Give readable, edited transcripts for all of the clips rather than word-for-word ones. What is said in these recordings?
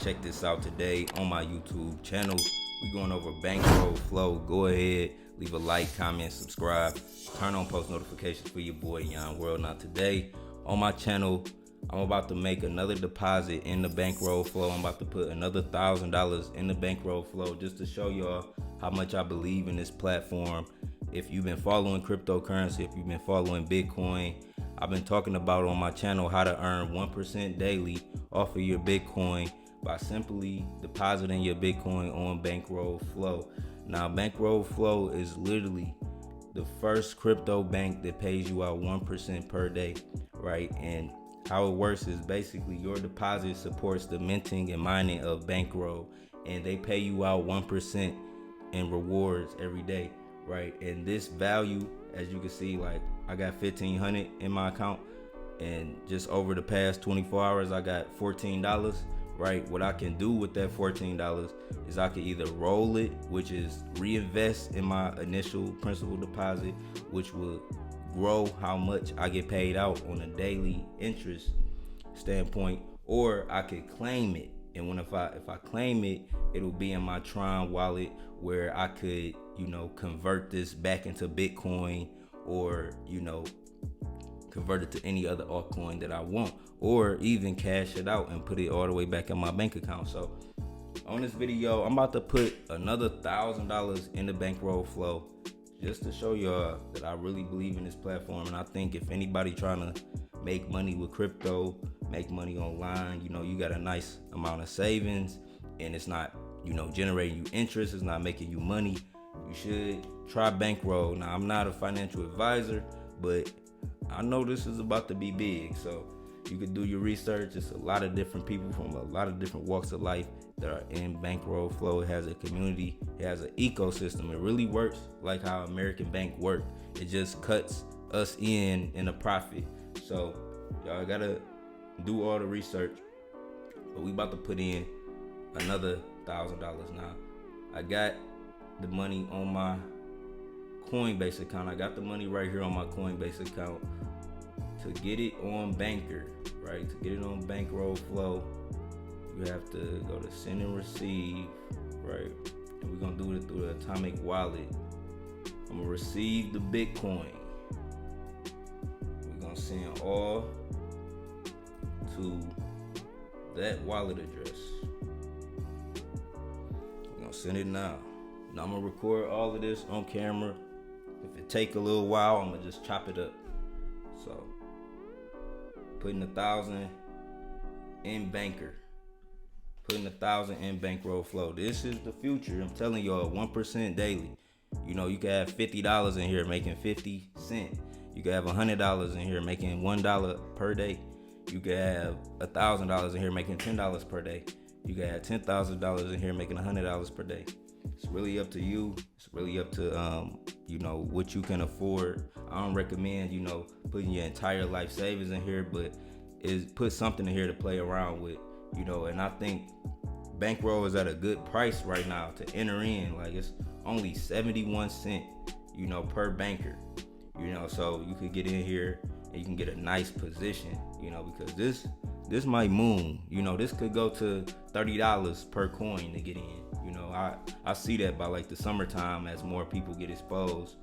check this out today on my YouTube channel. We going over Bankroll Flow. Go ahead, leave a like, comment, subscribe, turn on post notifications for your boy YON WORLD. Now today on my channel, I'm about to make another deposit in the Bankroll Flow. I'm about to put another $1,000 in the Bankroll Flow just to show y'all how much I believe in this platform. If you've been following cryptocurrency, if you've been following Bitcoin, I've been talking about on my channel how to earn 1% daily off of your Bitcoin by simply depositing your Bitcoin on Bankroll Flow. Now, Bankroll Flow is literally the first crypto bank that pays you out 1% per day, right? And how it works is basically your deposit supports the minting and mining of Bankroll, and they pay you out 1% in rewards every day, right? And this value, as you can see, like I got $1,500 in my account, and just over the past 24 hours I got $14, right? What I can do with that $14 is I can either roll it, which is reinvest in my initial principal deposit, which will grow how much I get paid out on a daily interest standpoint, or I could claim it. And if I claim it, it'll be in my TRON wallet where I could, convert this back into Bitcoin, or, convert it to any other altcoin that I want, or even cash it out and put it all the way back in my bank account. So on this video, I'm about to put another $1,000 in the Bankroll Flow just to show y'all that I really believe in this platform. And I think if anybody trying to make money with crypto, make money online, you got a nice amount of savings and it's not, generating you interest, it's not making you money, you should try Bankroll. Now, I'm not a financial advisor, but I know this is about to be big, so you can do your research. It's a lot of different people from a lot of different walks of life that are in Bankroll Flow. It has a community, it has an ecosystem. It really works like how American Bank work. It just cuts us in a profit. So y'all gotta do all the research. But we about to put in another $1,000 now. I got the money on my Coinbase account. I got the money right here on my Coinbase account. To get it on Banker, right? To get it on Bankroll Flow, you have to go to send and receive, right? And we're gonna do it through the Atomic Wallet. I'm gonna receive the Bitcoin. We're gonna send all to that wallet address. We're gonna send it now. Now I'm gonna record all of this on camera. If it take a little while, I'm gonna just chop it up. So putting 1,000 in Banker, putting 1,000 in Bankroll Flow. This is the future. I'm telling y'all, 1% daily. You can have $50 in here making 50 cents. You can have $100 in here making $1 per day. You can have $1,000 in here making $10 per day. You can have $10,000 in here making $100 per day. It's really up to you. It's really up to what you can afford. I don't recommend putting your entire life savings in here, but put something in here to play around with. And I think Bankroll is at a good price right now to enter in. Like, it's only 71 cents per banker. So you could get in here and you can get a nice position, because this might moon. This could go to $30 per coin to get in. I see that by like the summertime as more people get exposed,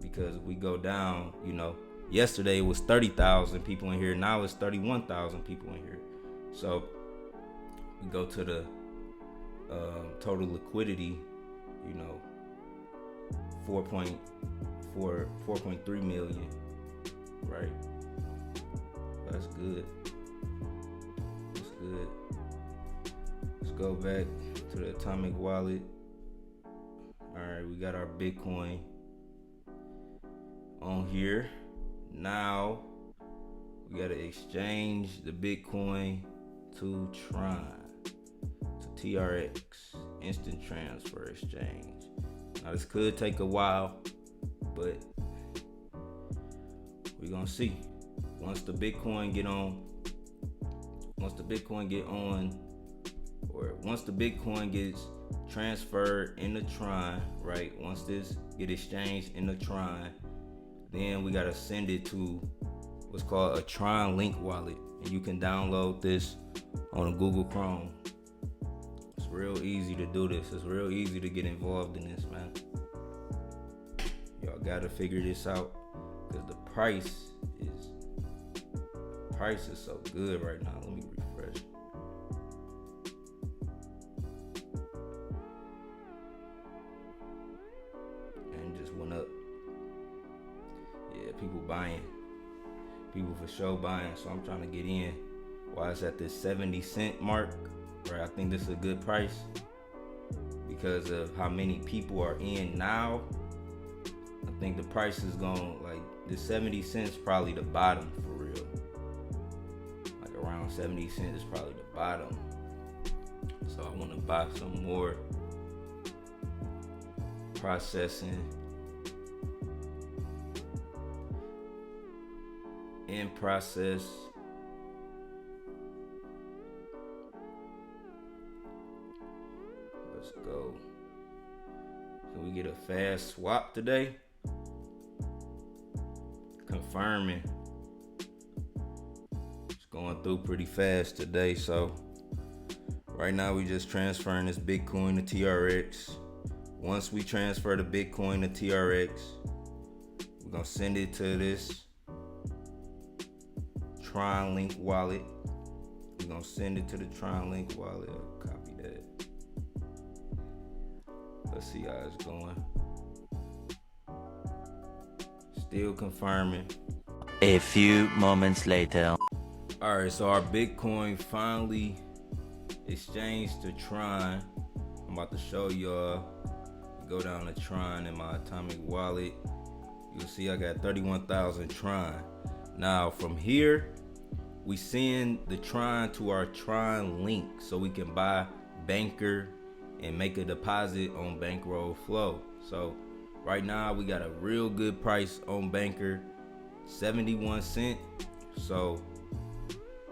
because we go down, yesterday it was 30,000 people in here. Now it's 31,000 people in here. So we go to the total liquidity, 4.3 million, right? That's good. That's good. Let's go back to the Atomic Wallet. All right, we got our Bitcoin on here. Now we gotta exchange the Bitcoin to TRON, to TRX, instant transfer exchange. Now this could take a while, but we're gonna see. Once the Bitcoin get gets transferred in the TRON, right? Once this get exchanged in the TRON, then we gotta send it to what's called a TronLink Wallet, and you can download this on Google Chrome. real easy to do this. It's real easy to get involved in this, man. Y'all gotta figure this out, because the price is so good right now. Let me refresh. And it just went up. Yeah, people buying. People for sure buying. So I'm trying to get in. While it's at this 70-cent mark, right? I think this is a good price because of how many people are in now. I think the price is going, like, the 70 cents probably the bottom for real. Like around 70 cents is probably the bottom. So I want to buy some more processing in process. Let's go. Can we get a fast swap today? Confirming. It's going through pretty fast today. So right now we just transferring this Bitcoin to TRX. Once we transfer the Bitcoin to TRX, we're gonna send it to this TronLink Wallet. We're gonna send it to the TronLink Wallet. I'll copy that. Let's see how it's going. Still confirming. A few moments later. Alright, so our Bitcoin finally exchanged to Tron. I'm about to show y'all. Go down to Tron in my atomic wallet. You'll see I got 31,000 Tron. Now from here, we send the Tron to our TronLink so we can buy Banker and make a deposit on Bankroll Flow. So right now we got a real good price on Banker, 71 cents. So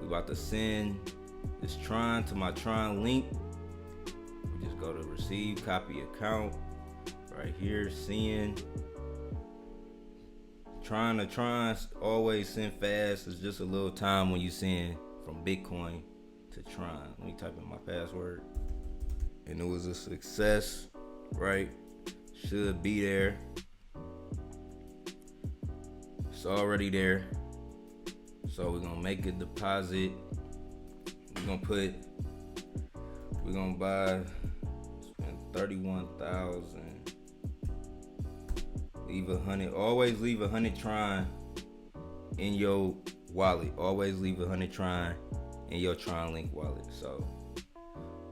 we about to send this Tron to my TronLink. We just go to receive copy account right here, send. Tron to Tron always send fast. It's just a little time when you send from Bitcoin to Tron. Let me type in my password. And it was a success, right? Should be there. It's already there. So we're gonna make a deposit. We're gonna buy, spend 31,000. Leave 100. Always leave 100 Tron in your wallet. Always leave 100 Tron in your TronLink wallet. So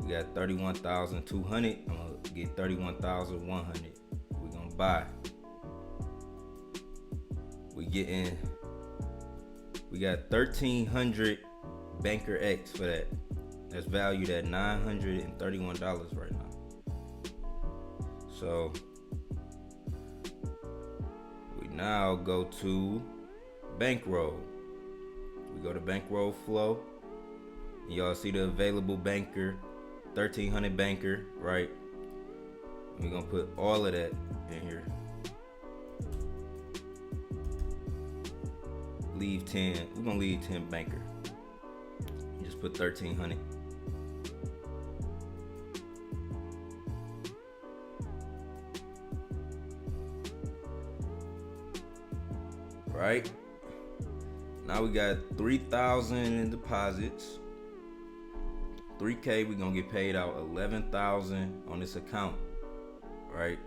we got 31,200. I'm gonna get 31,100. We're gonna buy. We got 1,300 BNKRX for that. That's valued at $931 right now. So we now go to Bankroll. We go to Bankroll Flow. Y'all see the available Banker, 1,300 Banker, right? We're gonna put all of that in here. Leave 10. We're gonna leave 10 Banker. Just put 1,300. Right? Now we got 3,000 in deposits. 3K, we're gonna get paid out 11,000 on this account. Right?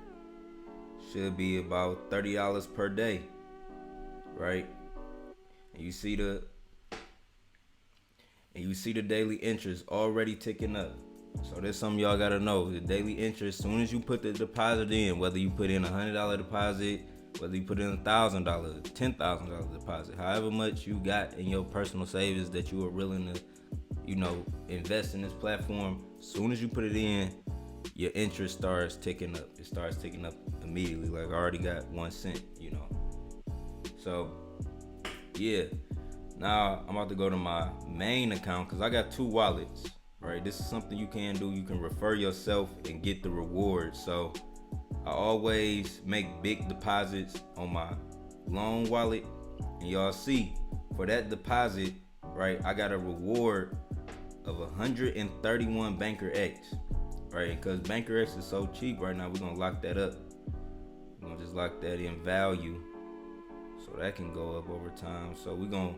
Should be about $30 per day. Right? And you see the daily interest already ticking up. So there's something y'all gotta know. The daily interest, as soon as you put the deposit in, whether you put in $100 deposit, whether you put in $1,000, $10,000 deposit, however much you got in your personal savings that you are willing to, invest in this platform, as soon as you put it in, your interest starts ticking up. It starts ticking up immediately. Like I already got 1 cent, So yeah, now I'm about to go to my main account because I got 2 wallets, right? This is something you can do. You can refer yourself and get the reward. So I always make big deposits on my loan wallet, and y'all see for that deposit, right, I got a reward of 131 BNKRX. right? Because BankRX is so cheap right now, we're gonna lock that up. We're gonna just lock that in value, so that can go up over time. So we're gonna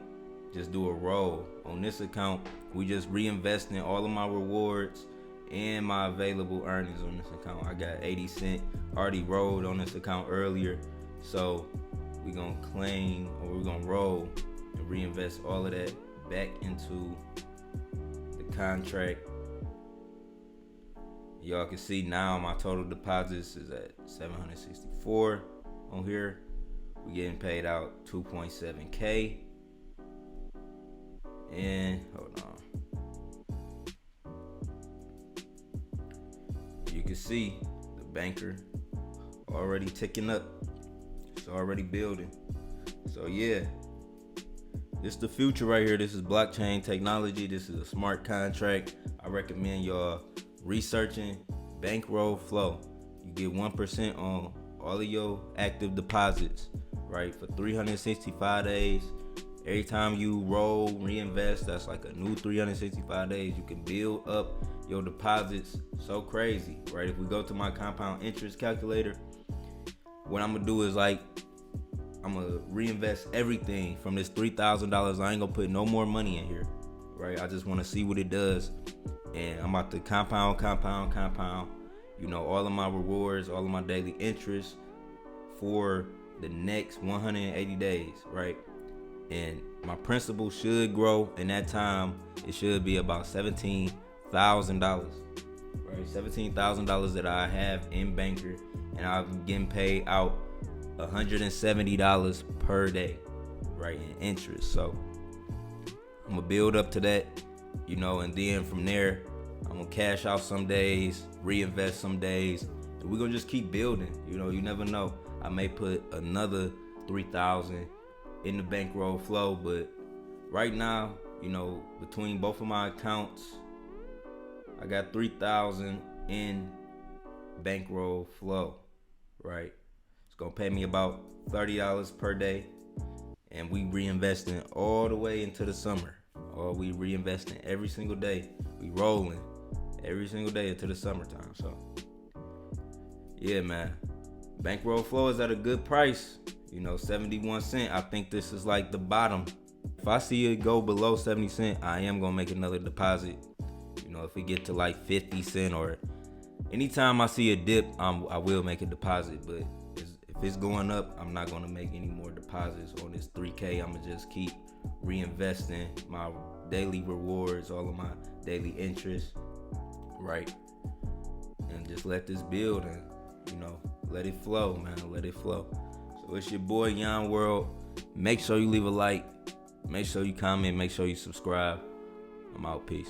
just do a roll on this account. We just reinvesting all of my rewards and my available earnings on this account. I got 80 cent already rolled on this account earlier, so we're gonna claim, or we're gonna roll and reinvest all of that back into the contract. Y'all can see now my total deposits is at 764 on here. We getting paid out 2.7K. And hold on. You can see the banker already ticking up. It's already building. So yeah, this is the future right here. This is blockchain technology. This is a smart contract. I recommend y'all researching Bankroll Flow. You get 1% on all of your active deposits, right? For 365 days. Every time you roll, reinvest, that's like a new 365 days. You can build up your deposits so crazy, right? If we go to my compound interest calculator, what I'm gonna do is like, I'm gonna reinvest everything from this $3,000. I ain't gonna put no more money in here, right? I just wanna see what it does. And I'm about to compound, you know, all of my rewards, all of my daily interest for the next 180 days, right? And my principal should grow in that time. It should be about $17,000, right? $17,000 that I have in banker, and I'm getting paid out $170 per day, right, in interest. So I'm gonna build up to that, you know, and then from there, I'm gonna cash out some days, reinvest some days, and we're gonna just keep building. You know, you never know. I may put another 3,000 in the Bankroll Flow, but right now, you know, between both of my accounts, I got 3,000 in Bankroll Flow, right? It's gonna pay me about $30 per day, and we reinvesting all the way into the summer. Or we reinvesting every single day. We rolling every single day into the summertime. So yeah, man, Bankroll Flow is at a good price. You know, 71 cents. I think this is like the bottom. If I see it go below 70 cents, I am gonna make another deposit. You know, if we get to like 50 cents, or anytime I see a dip, I will make a deposit. But if it's going up, I'm not gonna make any more deposits on this 3K. I'm gonna just keep reinvesting my daily rewards, all of my daily interest, right? And just let this build, and, you know, let it flow, man. Let it flow. So it's your boy YON WORLD. Make sure you leave a like. Make sure you comment. Make sure you subscribe. I'm out. Peace.